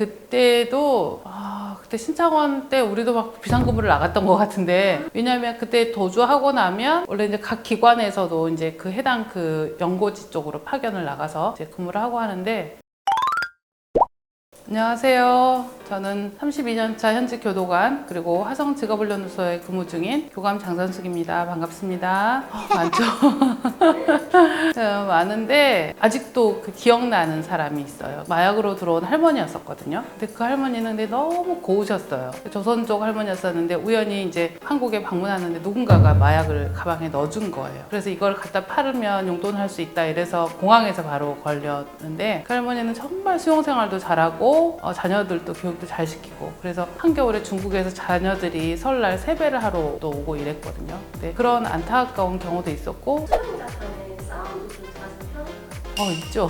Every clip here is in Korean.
그때도 그때 신창원 때 우리도 막 비상근무를 나갔던 것 같은데, 왜냐하면 그때 도주하고 나면 원래 이제 각 기관에서도 이제 그 해당 그 연고지 쪽으로 파견을 나가서 이제 근무를 하고 하는데. 안녕하세요. 저는 32년차 현직 교도관 그리고 화성직업훈련소에 근무 중인 교감 장선숙입니다. 반갑습니다. 많죠? 많은데 아직도 그 기억나는 사람이 있어요. 마약으로 들어온 할머니였었거든요. 근데 그 할머니는 근데 너무 고우셨어요. 조선 쪽 할머니였었는데 우연히 이제 한국에 방문하는데 누군가가 마약을 가방에 넣어준 거예요. 그래서 이걸 갖다 팔으면 용돈을 할 수 있다 이래서 공항에서 바로 걸렸는데, 그 할머니는 정말 수용생활도 잘하고 자녀들도 교육도 잘 시키고, 그래서 한겨울에 중국에서 자녀들이 설날 세배를 하러 또 오고 이랬거든요. 근데 그런 안타까운 경우도 있었고. 수용자 간의 싸움도 좀 잦은 편? 있죠.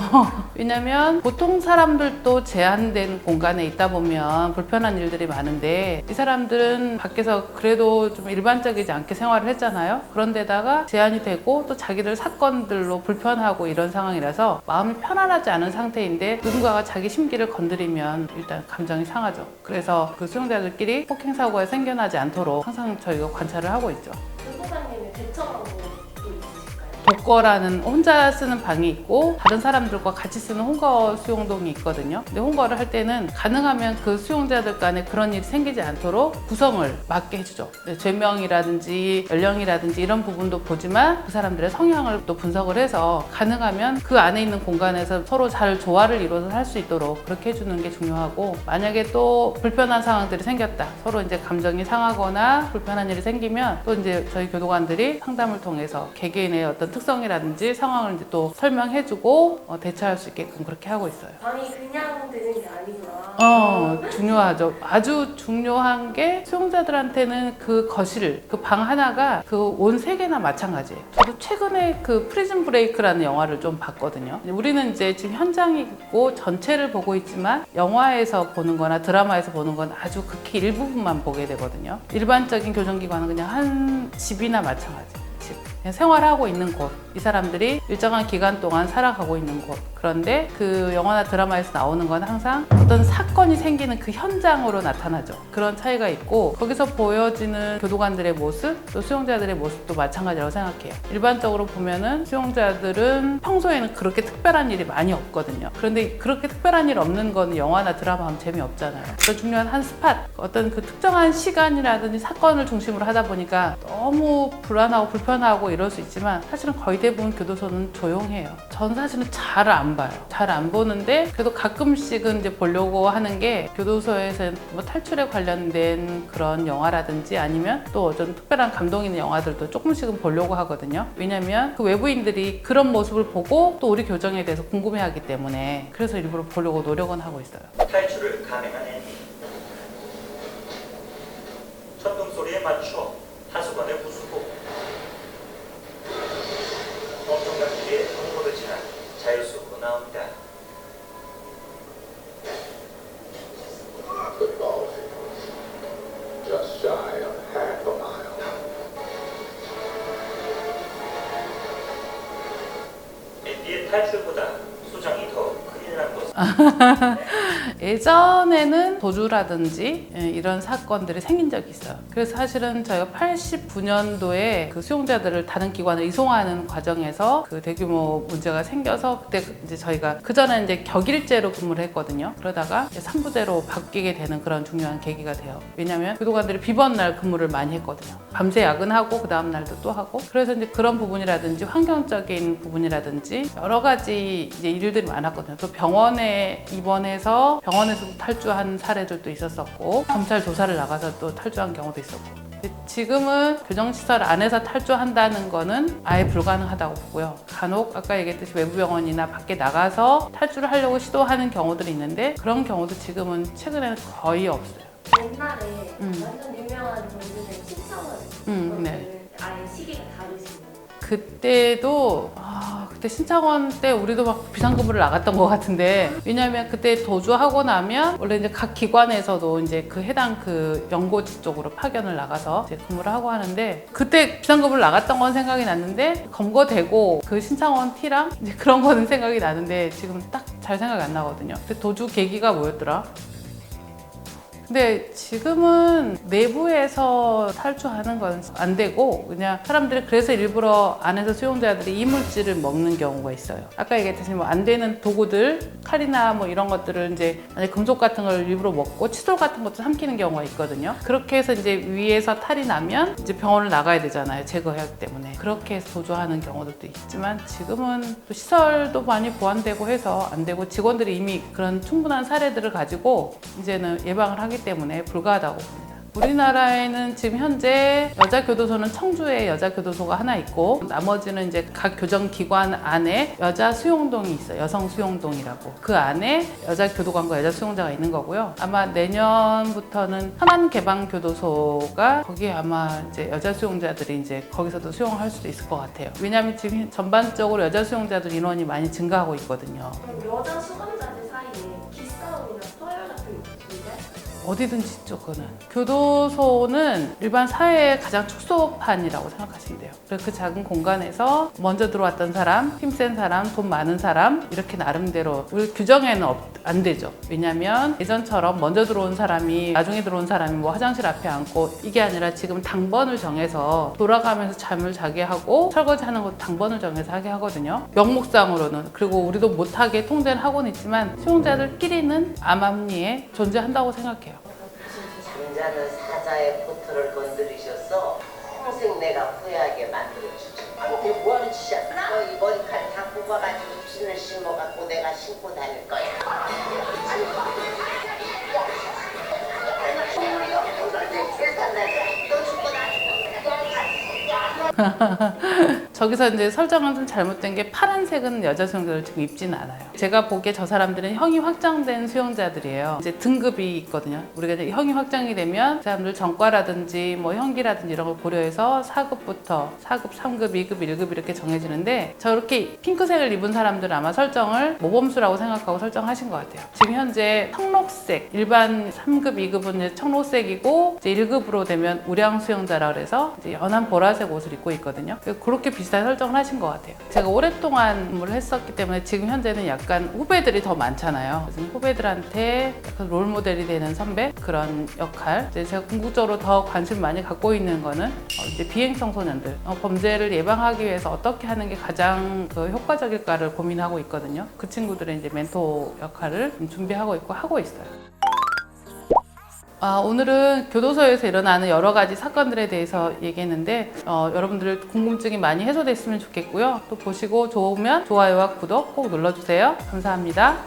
왜냐면 보통 사람들도 제한된 공간에 있다 보면 불편한 일들이 많은데, 이 사람들은 밖에서 그래도 좀 일반적이지 않게 생활을 했잖아요. 그런데다가 제한이 되고 또 자기들 사건들로 불편하고 이런 상황이라서 마음이 편안하지 않은 상태인데, 누군가가 자기 심기를 건드리면 일단 감정이 상하죠. 그래서 그 수용자들끼리 폭행 사고가 생겨나지 않도록 항상 저희가 관찰을 하고 있죠. 교도관님의 대처 방법도 있으실까요? 독거라는 혼자 쓰는 방이 있고, 다른 사람들과 같이 쓰는 혼거 수용동이 있거든요. 근데 혼거를 할 때는 가능하면 그 수용자들 간에 그런 일이 생기지 않도록 구성을 맞게 해주죠. 죄명이라든지 연령이라든지 이런 부분도 보지만 그 사람들의 성향을 또 분석을 해서 가능하면 그 안에 있는 공간에서 서로 잘 조화를 이루어서 살 수 있도록 그렇게 해주는 게 중요하고, 만약에 또 불편한 상황들이 생겼다, 서로 이제 감정이 상하거나 불편한 일이 생기면 또 이제 저희 교도관들이 상담을 통해서 개개인의 어떤 특성이라든지 상황을 이제 또 설명해주고 대처할 수 있게끔 그렇게 하고 있어요. 방이 그냥 되는 게 아니구나. 중요하죠. 아주 중요한 게 수용자들한테는 그 거실, 그 방 하나가 그 온 세계나 마찬가지예요. 저도 최근에 그 프리즌 브레이크라는 영화를 좀 봤거든요. 우리는 이제 지금 현장이 있고 전체를 보고 있지만, 영화에서 보는 거나 드라마에서 보는 건 아주 극히 일부분만 보게 되거든요. 일반적인 교정기관은 그냥 한 집이나 마찬가지. 그냥 생활하고 있는 곳, 이 사람들이 일정한 기간 동안 살아가고 있는 곳. 그런데 그 영화나 드라마에서 나오는 건 항상 어떤 사건이 생기는 그 현장으로 나타나죠. 그런 차이가 있고, 거기서 보여지는 교도관들의 모습, 또 수용자들의 모습도 마찬가지라고 생각해요. 일반적으로 보면은 수용자들은 평소에는 그렇게 특별한 일이 많이 없거든요. 그런데 그렇게 특별한 일 없는 건 영화나 드라마 하면 재미없잖아요. 더 중요한 한 스팟, 어떤 그 특정한 시간이라든지 사건을 중심으로 하다 보니까 너무 불안하고 불편하고 이럴 수 있지만, 사실은 거의 대부분 교도소는 조용해요. 전 사실은 잘 안 봐요. 잘 안 보는데 그래도 가끔씩은 이제 보려고 하는 게, 교도소에서 뭐 탈출에 관련된 그런 영화라든지 아니면 또 어떤 특별한 감동 있는 영화들도 조금씩은 보려고 하거든요. 왜냐면 그 외부인들이 그런 모습을 보고 또 우리 교정에 대해서 궁금해하기 때문에, 그래서 일부러 보려고 노력은 하고 있어요. 탈출을 감행한 애니. 천둥 소리에 맞춰 하수관의 후수고, 엄청난 길에 통로를 지나 자유수로 나온다. Just shy of half a mile. 앤디의 탈출보다 수정이 더 큰일 난 것은 예전에는 도주라든지 이런 사건들이 생긴 적이 있어요. 그래서 사실은 저희가 89년도에 그 수용자들을 다른 기관에 이송하는 과정에서 그 대규모 문제가 생겨서, 그때 이제 저희가 그전에 이제 격일제로 근무를 했거든요. 그러다가 이제 3부제로 바뀌게 되는 그런 중요한 계기가 돼요. 왜냐면 교도관들이 비번날 근무를 많이 했거든요. 밤새 야근하고 그 다음 날도 또 하고. 그래서 이제 그런 부분이라든지 환경적인 부분이라든지 여러 가지 이제 일들이 많았거든요. 또 병원에 입원해서 병원에서도 탈주한 사례들도 있었었고, 검찰 조사를 나가서 또 탈주한 경우도 있었고. 지금은 교정시설 안에서 탈주한다는 거는 아예 불가능하다고 보고요. 간혹 아까 얘기했듯이 외부 병원이나 밖에 나가서 탈주를 하려고 시도하는 경우들이 있는데, 그런 경우도 지금은 최근에는 거의 없어요. 옛날에 완전 유명한 정주생 신창원 네. 아예 시기가 다르시네요. 그때도 그때 신창원 때 우리도 막 비상근무를 나갔던 것 같은데, 왜냐하면 그때 도주하고 나면 원래 이제 각 기관에서도 이제 그 해당 그 연고지 쪽으로 파견을 나가서 이제 근무를 하고 하는데, 그때 비상근무를 나갔던 건 생각이 났는데, 검거되고 그 신창원 T랑 이제 그런 거는 생각이 나는데 지금 딱 잘 생각이 안 나거든요. 그때 도주 계기가 뭐였더라? 근데 지금은 내부에서 탈주하는 건 안 되고 그냥 사람들이 그래서 일부러 안에서 수용자들이 이물질을 먹는 경우가 있어요. 아까 얘기했듯이 뭐 안 되는 도구들, 칼이나 뭐 이런 것들을 이제 만약 금속 같은 걸 일부러 먹고 칫솔 같은 것도 삼키는 경우가 있거든요. 그렇게 해서 이제 위에서 탈이 나면 이제 병원을 나가야 되잖아요. 제거해야 하기 때문에. 그렇게 해서 도주하는 경우들도 있지만 지금은 또 시설도 많이 보완되고 해서 안 되고 직원들이 이미 그런 충분한 사례들을 가지고 이제는 예방을 하기 때문에 불가하다고 봅니다. 우리나라에는 지금 현재 여자교도소는 청주에 여자교도소가 하나 있고 나머지는 이제 각 교정기관 안에 여자 수용동이 있어요. 여성 수용동이라고. 그 안에 여자교도관과 여자 수용자가 있는 거고요. 아마 내년부터는 현안개방교도소가 거기에 아마 이제 여자 수용자들이 이제 거기서도 수용할 수도 있을 것 같아요. 왜냐하면 지금 전반적으로 여자 수용자들 인원이 많이 증가하고 있거든요. 그럼 여자 수감자들 사이에 기싸움이나 서열 같은 게 있는데? 어디든지 있죠, 그거는. 교도소는 일반 사회의 가장 축소판이라고 생각하시면 돼요. 그래서 그 작은 공간에서 먼저 들어왔던 사람, 힘센 사람, 돈 많은 사람 이렇게 나름대로 우리 규정에는 안 되죠. 왜냐면 예전처럼 먼저 들어온 사람이 나중에 들어온 사람이 뭐 화장실 앞에 앉고 이게 아니라 지금 당번을 정해서 돌아가면서 잠을 자게 하고 설거지하는 것도 당번을 정해서 하게 하거든요. 명목상으로는. 그리고 우리도 못하게 통제는 하고는 있지만 수용자들끼리는 암암리에 존재한다고 생각해요. 잠자는 사자의 포트를 건드리셨어. 평생 내가 후회하게 만들어주지. 아니 이게 뭐하는 짓이야? 너 이 머리칼 다 뽑아가지고 신을 심어갖고 내가 신고 다닐 거야. 저기서 이제 설정은 좀 잘못된 게 파란색은 여자 수용자들 지금 입지는 않아요. 제가 보기에 저 사람들은 형이 확장된 수용자들이에요. 이제 등급이 있거든요. 우리가 이제 형이 확장이 되면 그 사람들 전과라든지 뭐 형기라든지 이런 걸 고려해서 4급부터 4급, 3급, 2급, 1급 이렇게 정해지는데 저렇게 핑크색을 입은 사람들은 아마 설정을 모범수라고 생각하고 설정하신 것 같아요. 지금 현재 청록색, 일반 3급, 2급은 이제 청록색이고 이제 1급으로 되면 우량 수용자라 그래서 이제 연한 보라색 옷을 입고 있거든요. 그렇게 비슷한 설정을 하신 것 같아요. 제가 오랫동안 근무를 했었기 때문에 지금 현재는 약간 후배들이 더 많잖아요. 그래서 후배들한테 약간 롤모델이 되는 선배 그런 역할. 이제 제가 궁극적으로 더 관심 많이 갖고 있는 거는 이제 비행 청소년들 범죄를 예방하기 위해서 어떻게 하는 게 가장 효과적일까를 고민하고 있거든요. 그 친구들의 이제 멘토 역할을 준비하고 있고 하고 있어요. 오늘은 교도소에서 일어나는 여러 가지 사건들에 대해서 얘기했는데 여러분들 궁금증이 많이 해소됐으면 좋겠고요. 또 보시고 좋으면 좋아요와 구독 꼭 눌러주세요. 감사합니다.